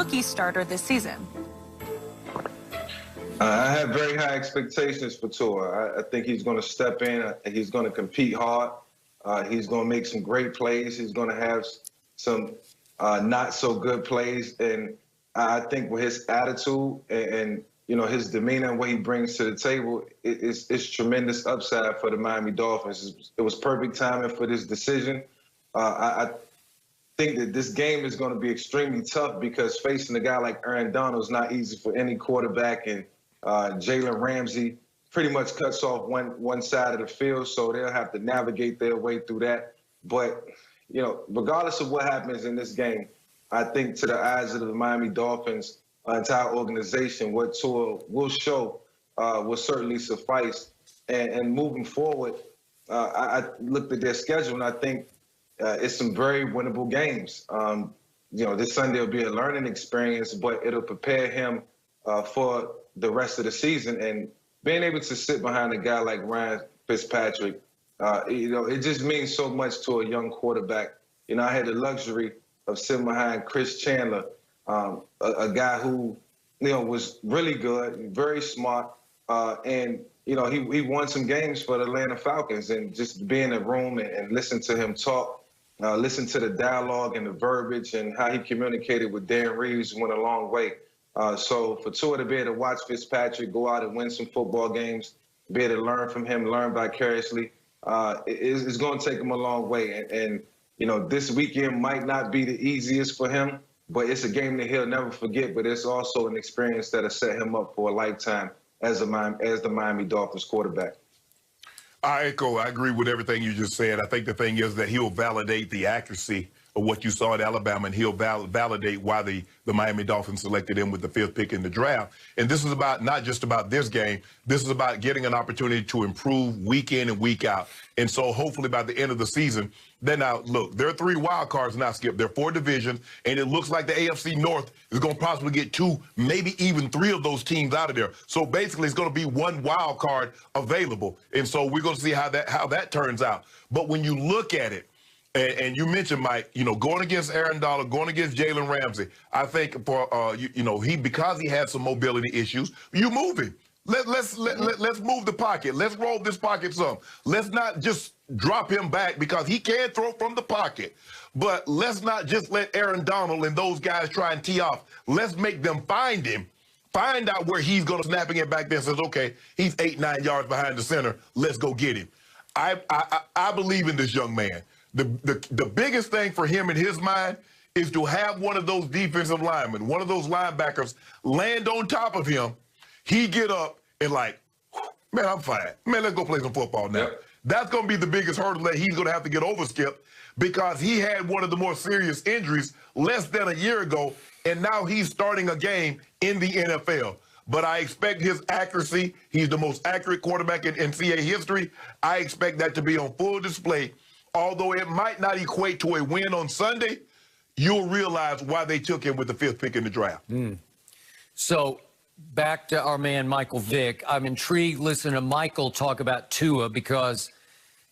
rookie starter this season. I have very high expectations for Tua. I think he's going to step in. He's going to compete hard. He's going to make some great plays. He's going to have some not so good plays. And I think with his attitude and you know, his demeanor and what he brings to the table, it's tremendous upside for the Miami Dolphins. It was perfect timing for this decision. I think that this game is going to be extremely tough because facing a guy like Aaron Donald is not easy for any quarterback. And Jalen Ramsey pretty much cuts off one side of the field, so they'll have to navigate their way through that. But, you know, regardless of what happens in this game, I think to the eyes of the Miami Dolphins, entire organization, what Tua will show will certainly suffice. And moving forward, I looked at their schedule, and I think it's some very winnable games. You know, this Sunday will be a learning experience, but it'll prepare him for the rest of the season. And being able to sit behind a guy like Ryan Fitzpatrick, you know, it just means so much to a young quarterback. You know, I had the luxury of sitting behind Chris Chandler, a guy who, you know, was really good, very smart, and, you know, he won some games for the Atlanta Falcons. And just be in the room and listen to him talk, listen to the dialogue and the verbiage and how he communicated with Dan Reeves went a long way. So for Tua to be able to watch Fitzpatrick go out and win some football games, be able to learn from him, learn vicariously, it's going to take him a long way. And, you know, this weekend might not be the easiest for him, but it's a game that he'll never forget. But it's also an experience that'll set him up for a lifetime as the Miami Dolphins quarterback. I agree with everything you just said. I think the thing is that he'll validate the accuracy of what you saw at Alabama, and he'll validate why the Miami Dolphins selected him with the 5th pick in the draft. And this is about not just about this game. This is about getting an opportunity to improve week in and week out. And so hopefully by the end of the season, then now, look, there are 3 wild cards now, Skip. There are 4 divisions, and it looks like the AFC North is going to possibly get 2, maybe even 3 of those teams out of there. So basically it's going to be 1 wild card available. And so we're going to see how that turns out. But when you look at it, and you mentioned, Mike, you know, going against Aaron Donald, going against Jalen Ramsey, I think for, you know, because he had some mobility issues, you move him. Let's move the pocket. Let's roll this pocket some. Let's not just drop him back because he can throw from the pocket. But let's not just let Aaron Donald and those guys try and tee off. Let's make them find him, find out where he's going to snapping it back there and says, okay, he's 8-9 yards behind the center. Let's go get him. I believe in this young man. The biggest thing for him in his mind is to have one of those defensive linemen, one of those linebackers land on top of him. He get up and like, man, I'm fine. Man, let's go play some football now. Yep. That's going to be the biggest hurdle that he's going to have to get over, Skip, because he had one of the more serious injuries less than a year ago, and now he's starting a game in the NFL. But I expect his accuracy. He's the most accurate quarterback in NCAA history. I expect that to be on full display. Although it might not equate to a win on Sunday, you'll realize why they took him with the 5th pick in the draft. So back to our man, Michael Vick. I'm intrigued listening to Michael talk about Tua because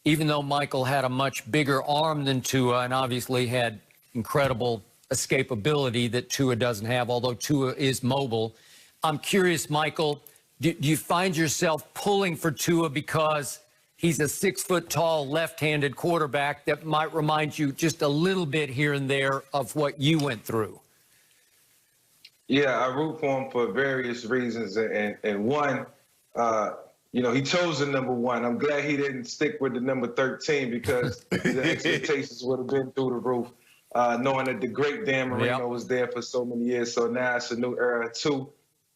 even though Michael had a much bigger arm than Tua and obviously had incredible escapability that Tua doesn't have, although Tua is mobile, I'm curious, Michael, do you find yourself pulling for Tua because he's a 6-foot-tall left-handed quarterback that might remind you just a little bit here and there of what you went through? Yeah, I root for him for various reasons. And one, you know, he chose the number 1. I'm glad he didn't stick with the number 13 because the expectations would have been through the roof, knowing that the great Dan Marino was there for so many years. So now it's a new era. 2,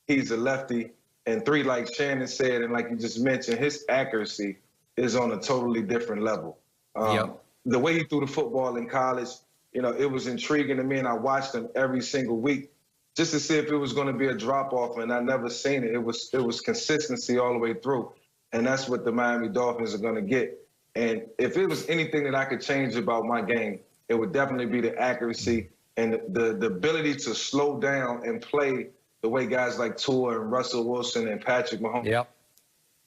he's a lefty. And 3, like Shannon said, and like you just mentioned, his accuracy is on a totally different level. The way he threw the football in college, you know, it was intriguing to me, and I watched him every single week just to see if it was going to be a drop-off, and I never seen it. It was consistency all the way through, and that's what the Miami Dolphins are going to get. And if it was anything that I could change about my game, it would definitely be the accuracy and the ability to slow down and play the way guys like Tua and Russell Wilson and Patrick Mahomes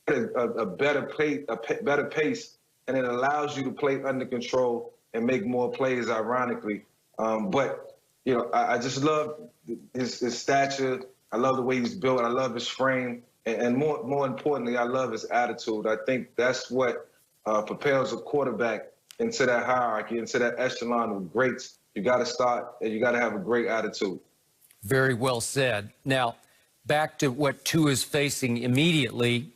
a better pace, and it allows you to play under control and make more plays, ironically. But I just love his stature. I love the way he's built. I love his frame. And more importantly, I love his attitude. I think that's what propels a quarterback into that hierarchy, into that echelon of greats. You got to start and you got to have a great attitude. Very well said. Now, back to what Tua's facing immediately.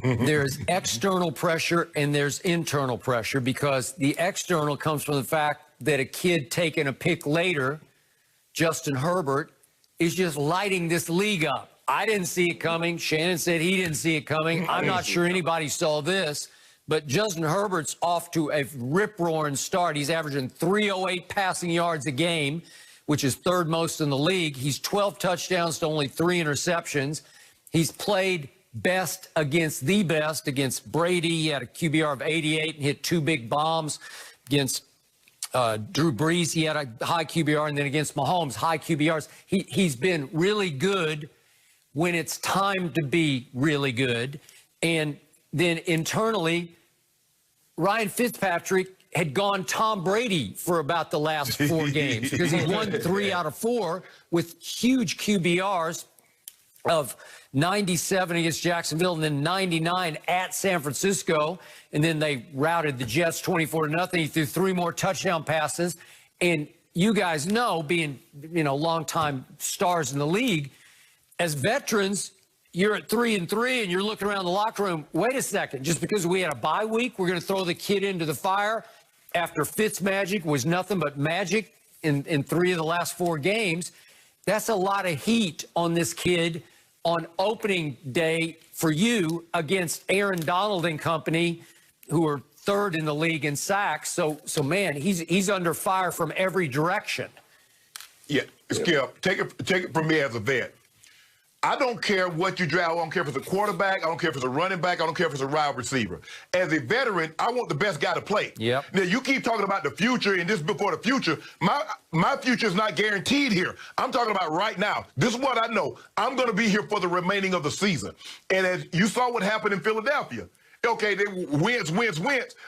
There's external pressure and there's internal pressure, because the external comes from the fact that a kid taking a pick later, Justin Herbert, is just lighting this league up. I didn't see it coming. Shannon said he didn't see it coming. I'm not sure anybody saw this, but Justin Herbert's off to a rip-roaring start. He's averaging 308 passing yards a game, which is third most in the league. He's 12 touchdowns to only 3 interceptions. He's played best against the best, against Brady. He had a QBR of 88 and hit 2 big bombs. Against Drew Brees, he had a high QBR, and then against Mahomes, high QBRs. He's been really good when it's time to be really good. And then internally, Ryan Fitzpatrick had gone Tom Brady for about the last 4 games, because he won 3 out of 4 with huge QBRs of 97 against Jacksonville and then 99 at San Francisco. And then they routed the Jets 24-0. He threw 3 more touchdown passes. And you guys know, being, longtime stars in the league, as veterans, you're at 3-3 and you're looking around the locker room. Wait a second, just because we had a bye week, we're going to throw the kid into the fire after Fitzmagic was nothing but magic in 3 of the last 4 games. That's a lot of heat on this kid on opening day for you against Aaron Donald and company, who are 3rd in the league in sacks. So man, he's under fire from every direction. Yeah, Skip, take it from me as a vet. I don't care what you draft. I don't care if it's a quarterback. I don't care if it's a running back. I don't care if it's a wide receiver. As a veteran, I want the best guy to play. Yep. Now, you keep talking about the future and this before the future. My future is not guaranteed here. I'm talking about right now. This is what I know. I'm going to be here for the remaining of the season. And as you saw what happened in Philadelphia, okay, they wins,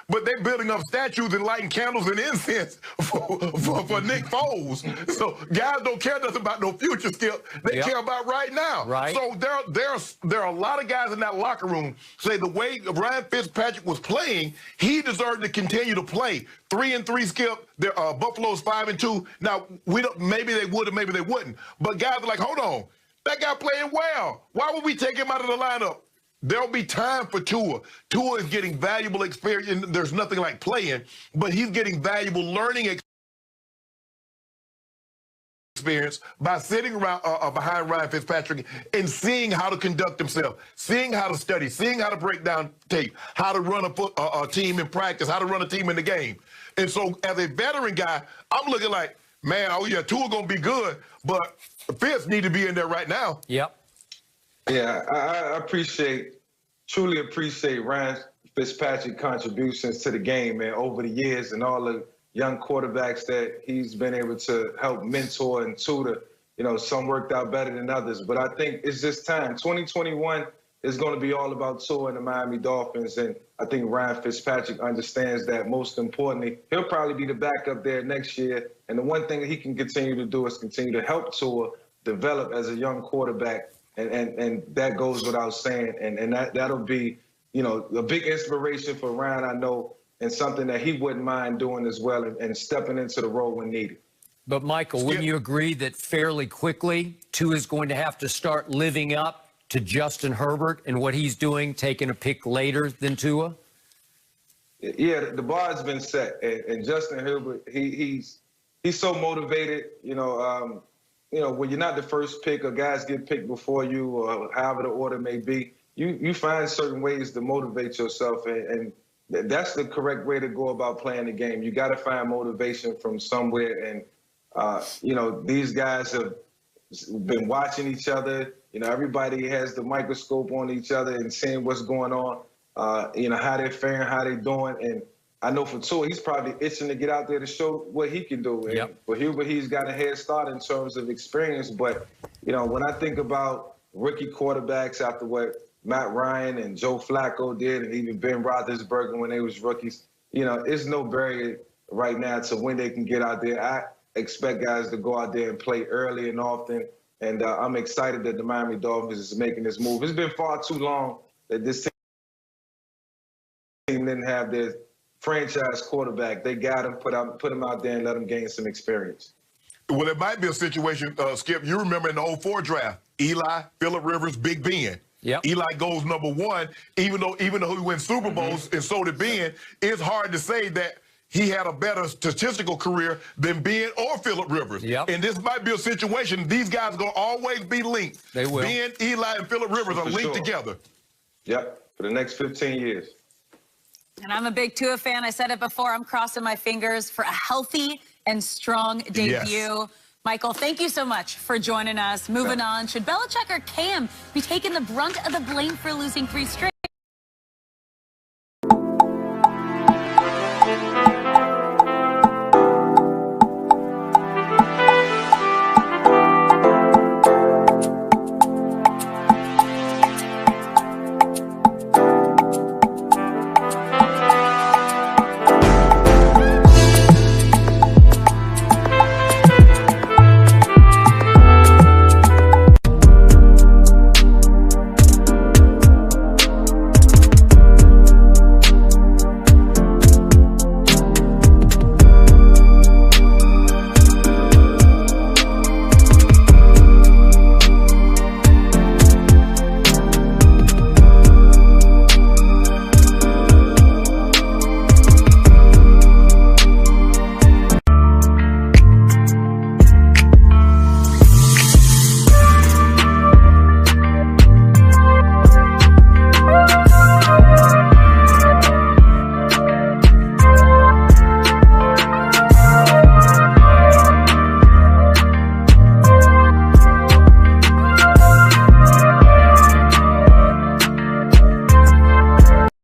but they're building up statues and lighting candles and incense for Nick Foles. So guys don't care nothing about no future, Skip. They care about right now. Right. So there are a lot of guys in that locker room say the way Ryan Fitzpatrick was playing, he deserved to continue to play. 3-3, Skip. Buffalo's 5-2. Now maybe they would or maybe they wouldn't. But guys are like, hold on, that guy playing well. Why would we take him out of the lineup? There'll be time for Tua. Tua is getting valuable experience. There's nothing like playing, but he's getting valuable learning experience by sitting around behind Ryan Fitzpatrick and seeing how to conduct himself, seeing how to study, seeing how to break down tape, how to run a team in practice, how to run a team in the game. And so as a veteran guy, I'm looking like, man, oh yeah, Tua gonna be good, but Fitz need to be in there right now. Yep. Yeah, I truly appreciate Ryan Fitzpatrick's contributions to the game, man, over the years, and all the young quarterbacks that he's been able to help mentor and tutor. Some worked out better than others, but I think it's just time. 2021 is going to be all about Tua and the Miami Dolphins, and I think Ryan Fitzpatrick understands that. Most importantly, he'll probably be the backup there next year, and the one thing that he can continue to do is continue to help Tua develop as a young quarterback. And that goes without saying. And that'll be, a big inspiration for Ryan, I know, and something that he wouldn't mind doing as well, and stepping into the role when needed. But, Michael, wouldn't you agree that fairly quickly Tua is going to have to start living up to Justin Herbert and what he's doing, taking a pick later than Tua? Yeah, the bar's been set. And Justin Herbert, he's so motivated, when you're not the first pick or guys get picked before you or however the order may be, you find certain ways to motivate yourself. And that's the correct way to go about playing the game. You got to find motivation from somewhere. And, these guys have been watching each other. Everybody has the microscope on each other and seeing what's going on, how they're faring, how they're doing. And I know for Tua, he's probably itching to get out there to show what he can do. And for Hubert, he's got a head start in terms of experience. But, when I think about rookie quarterbacks after what Matt Ryan and Joe Flacco did, and even Ben Roethlisberger when they was rookies, it's no barrier right now to when they can get out there. I expect guys to go out there and play early and often. And I'm excited that the Miami Dolphins is making this move. It's been far too long that this team didn't have their franchise quarterback. They got him, put him out there and let him gain some experience. Well, it might be a situation, Skip, you remember in the 04 draft, Eli, Phillip Rivers, Big Ben. Yep. Eli goes #1, even though he wins Super Bowls, and so did Ben. It's hard to say that he had a better statistical career than Ben or Phillip Rivers. Yep. And this might be a situation, these guys are going to always be linked. They will. Ben, Eli, and Phillip Rivers are linked together. Yep, for the next 15 years. And I'm a big Tua fan. I said it before. I'm crossing my fingers for a healthy and strong debut. Yes. Michael, thank you so much for joining us. Moving on, should Belichick or Cam be taking the brunt of the blame for losing 3 straight?